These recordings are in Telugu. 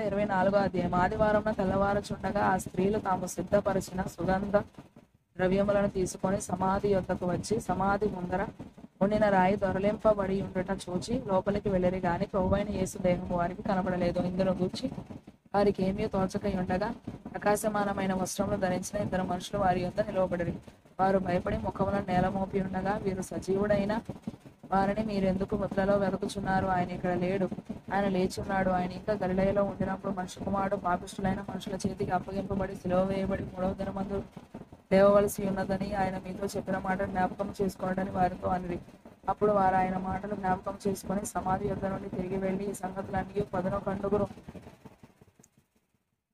24వ అధ్యాయం. ఆదివారంన తెల్లవారుచుండగా ఆ స్త్రీలు తాము సిద్ధపరిచిన సుగంధ ద్రవ్యములను తీసుకొని సమాధి యొద్దకు వచ్చి సమాధి ముందర ఉండిన రాయి దొరలింపబడి ఉండట చూచి లోపలికి వెళ్ళిరి గాని ప్రభువైన యేసు దేహము వారికి కనబడలేదు. ఇందును గూర్చి వారికి ఏమీ తోచక ఉండగా ప్రకాశమానమైన వస్త్రములు ధరించిన 2 మనుషులు వారి యొద్ద నిలవబడిరి. వారు భయపడి ముఖములను నేల మోపి ఉండగా, వీరు సజీవుడైన వారిని మీరెందుకు ముద్రలో వెతుకుచున్నారు? ఆయన ఇక్కడ లేడు, ఆయన లేచున్నాడు. ఆయన ఇంకా గలిలయలో ఉండినప్పుడు మనుష్య కుమారుడు పాపిష్ఠులైన మనుషుల చేతికి అప్పగింపబడి సిలువ వేయబడి 3వ దినమందు లేవవలసి ఉన్నదని ఆయన మీతో చెప్పిన మాట జ్ఞాపకం చేసుకోవడానికి వారితో అనిరి. అప్పుడు వారు ఆయన మాటలు జ్ఞాపకం చేసుకుని సమాధి యొద్ద నుండి తిరిగి వెళ్లి ఈ సంగతులన్నీ 11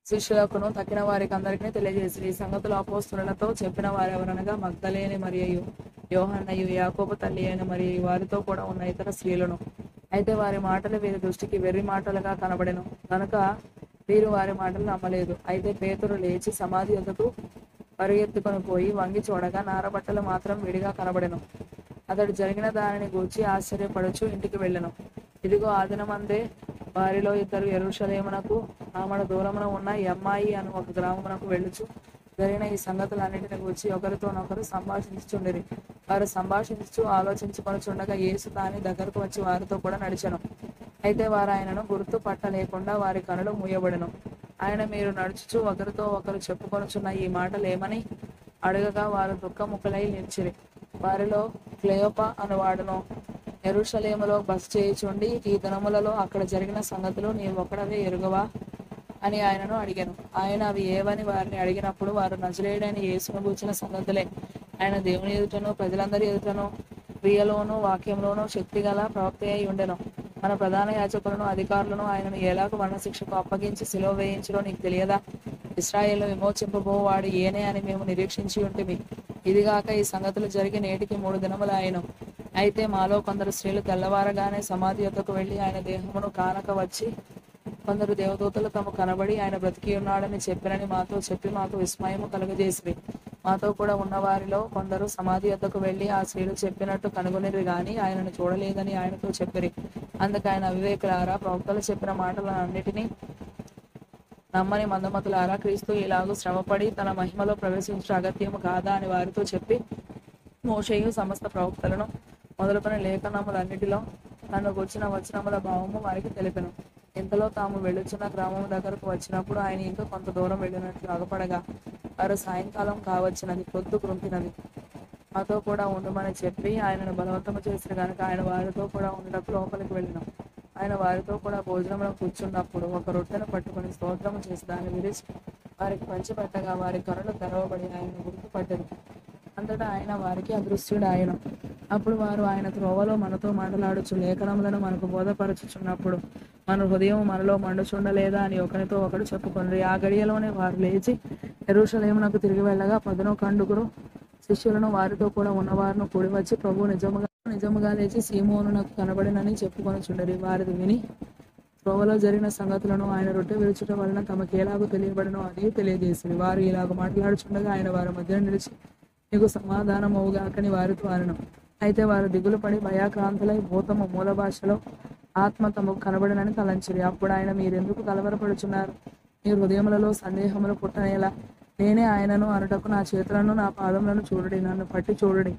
శిష్యులకును తక్కిన వారికి అందరికీ తెలియజేసి ఈ సంగతులు అపోస్తలులతో చెప్పిన వారెవరనగా మగ్దలేని మరియయు, యోహన్నయు, యాకోబు తల్లి అయిన మరియయు, వారితో కూడా ఉన్న ఇతర స్త్రీలను. అయితే వారి మాటలు వీరి దృష్టికి వెర్రి మాటలుగా కనబడెను కనుక వీరు వారి మాటలు నమ్మలేదు. అయితే పేతురు లేచి సమాధి యొద్దకు పరుగెత్తుకొని పోయి వంగి చూడగా నారబట్టలు మాత్రం విడిగా కనబడెను. అతడు జరిగిన దానిని గూర్చి ఆశ్చర్యపడుచు ఇంటికి వెళ్ళెను. ఇదిగో ఆ దినమందే వారిలో ఇద్దరు యెరూషలేమునకు ఆమడ దూరమున ఉన్న ఎమ్మాయి అను ఒక గ్రామమునకు వెళ్ళుచు జరిగిన ఈ సంగతులన్నింటిని గూర్చి ఒకరితోనొకరు సంభాషించుచుండిరి. వారు సంభాషించు ఆలోచించుకొనుచుండగా యేసు తాని దగ్గరకు వచ్చి వారితో కూడా నడిచెను. అయితే వారు ఆయనను గుర్తు పట్టలేకుండా వారి కనులు మూయబడెను. ఆయన మీరు నడుచుచు ఒకరితో ఒకరు చెప్పుకొనుచున్న ఈ మాటలు ఏమని అడగగా వారు దుఃఖముఖులై నిలిచిరి. వారిలో క్లెయోప అనువాడును యెరూషలేములో బస చేయుచుండి ఈ దినములలో అక్కడ జరిగిన సంగతులు నీవు ఒక్కడవే ఎరుగవా అని ఆయనను అడిగాను. ఆయన అవి ఏవని వారిని అడిగినప్పుడు వారు నజరేయుడైన యేసును గూర్చిన సంగతులే. ఆయన దేవుని ఎదుటను ప్రజలందరి ఎదుటను క్రియలోను వాక్యంలోనూ శక్తిగల ప్రవక్త అయి ఉండెను. మన ప్రధాన యాజకులను అధికారులను ఆయనను ఎలాగ మరణశిక్షకు అప్పగించి సిలువ వేయించడో నీకు తెలియదా? ఇశ్రాయేలు విమోచింపబోవాడు ఏనే అని మేము నిరీక్షించి ఉంటిమి. ఇదిగాక ఈ సంగతులు జరిగి నేటికి 3 దినములు ఆయను. అయితే మాలో కొందరు స్త్రీలు తెల్లవారగానే సమాధి యొద్దకు వెళ్లి ఆయన దేహమును కానక వచ్చి కొందరు దేవదూతలు తమ కనబడి ఆయన బ్రతికి ఉన్నాడని చెప్పినని మాతో చెప్పి మాకు విస్మయము కలుగజేసిరి. మాతో కూడా ఉన్న వారిలో కొందరు సమాధి యొద్దకు వెళ్లి ఆ స్త్రీలు చెప్పినట్టు కనుగొనిరి గాని ఆయనను చూడలేదని ఆయనతో చెప్పిరి. అందుకు ఆయన అవివేకులారా, ప్రవక్తలు చెప్పిన మాటలన్నిటినీ నమ్మని మందమతులారా, క్రీస్తు ఇలాగూ శ్రమపడి తన మహిమలో ప్రవేశించడం అగత్యము కాదా అని వారితో చెప్పి మోషేయు సమస్త ప్రవక్తలను మొదలుకొని లేఖనములన్నిటిలో తను గూర్చిన వచనముల భావము వారికి తెలిపెను. ఇంతలో తాము వెళ్ళుచున్న గ్రామం దగ్గరకు వచ్చినప్పుడు ఆయన ఇంకా కొంత దూరం వెళ్ళినట్లు అగపడగా వారు సాయంకాలం కావచ్చినది, పొద్దు కృంపినది. మాతో కూడా ఉండమని చెప్పి ఆయనను బలవంతము చేసిన కనుక ఆయన వారితో కూడా ఉండటకు లోపలికి వెళ్ళినాం. ఆయన వారితో కూడా భోజనంలో కూర్చున్నప్పుడు ఒక రొట్టెను పట్టుకుని స్తోత్రము చేసి దాన్ని విరిచి వారికి పంచిపెట్టగా వారి కనులు తెరవబడి ఆయనను గుర్తుపట్టెను. అంతటా ఆయన వారికి అదృశ్యుడాయెను. అప్పుడు వారు ఆయన త్రోవలో మనతో మాట్లాడుచు లేఖనములను మనకు బోధపరచుచున్నప్పుడు మన హృదయం మనలో మండుచుండలేదా అని ఒకరితో ఒకడు చెప్పుకొనిరి. ఆ గడియలోనే వారు లేచి యెరూషలేమునకు తిరిగి వెళ్ళగా 11 శిష్యులను వారితో కూడా ఉన్నవారును కూడి వచ్చి ప్రభువు నిజముగా లేచి సీమోనునకు కనబడినని చెప్పుకొనుచుండిరి. వారిది విని త్రోవలో జరిగిన సంగతులను ఆయన రొట్టె విరుచుట వలన తమకు ఎలాగో తెలియబడినో అది తెలియజేసింది. వారు ఇలాగ మాట్లాడుచుండగా ఆయన వారి మధ్య నిలిచి నీకు సమాధానం అవుగాకని వారితో అనెను. అయితే వారు దిగులు పడి భయాక్రాంతులై భూతము మూల భాషలో ఆత్మ తమకు కనబడినని తలంచిరి. అప్పుడు ఆయన మీరెందుకు కలవరపడుచున్నారు? మీ హృదయములలో సందేహములు పుట్టనేలా? నేనే ఆయనను అనుటకు నా చేతులను నా పాదములను చూడుడి, నన్ను పట్టి చూడుడి.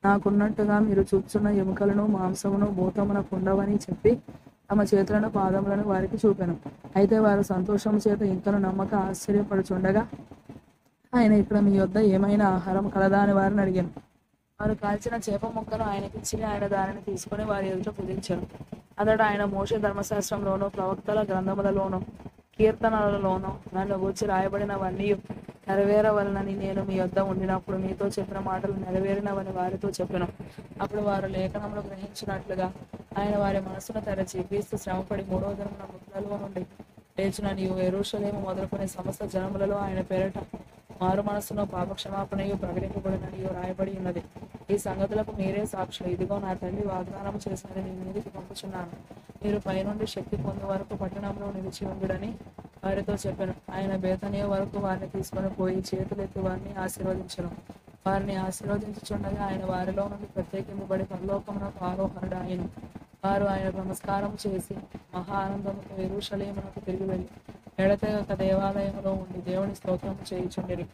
నాకున్నట్టుగా మీరు చూపుచున్న ఎముకలను మాంసమును భూతమునకు ఉండవని చెప్పి తమ చేతులను పాదములను వారికి చూపెను. అయితే వారు సంతోషము చేత ఇంకను నమ్మక ఆశ్చర్యపడుచుండగా ఆయన ఇక్కడ మీ యొద్ద ఏమైనా ఆహారం కలదా అని వారిని అడిగాను. వారు కాల్చిన చేప ముక్కను ఆయనకిచ్చి ఆయన దానిని తీసుకుని వారి ఎదుట పూజించారు. అతడు ఆయన మోషే ధర్మశాస్త్రంలోనూ ప్రవక్తల గ్రంథములలోనూ కీర్తనలలోనూ నన్ను గూర్చి రాయబడినవన్నీ నెరవేరవలనని నేను మీ యొద్ద ఉండినప్పుడు మీతో చెప్పిన మాటలు నెరవేరినవని వారితో చెప్పాను. అప్పుడు వారు లేఖనములు గ్రహించినట్లుగా ఆయన వారి మనసును తెరచి క్రీస్తు శ్రమపడి 3వ దినమున మృతులలో నుండి లేచుననియు యెరూషలేము మొదలుకొని సమస్త జనములలో ఆయన పేరట మారు మనస్సును పాపక్షమాపణయు ప్రకటింపబడిననియు రాయబడి ఉన్నది. ఈ సంగతులకు మీరే సాక్షులు. ఇదిగో నా తండ్రి వాగ్దానం చేసినది మీ మీదికి పంపుచున్నాను. మీరు పైనుండి శక్తి పొందే వరకు పట్టణంలో నిలిచి ఉండుడని వారితో చెప్పాను. ఆయన బేతనియ వరకు వారిని తీసుకొని పోయి చేతులెత్తి వారిని ఆశీర్వదించను. వారిని ఆశీర్వదించుచుండగా ఆయన వారిలో నుండి ప్రత్యేకింపబడి పరలోకమునకు ఆరోహణుడాయెను. వారు ఆయనకు నమస్కారం చేసి మహా ఆనందముతో యెరూషలేమునకు తిరిగి వెళ్ళి ఎడతెగక దేవాలయంలో ఉండి దేవుని స్తోత్రము చేయుచుండిరి.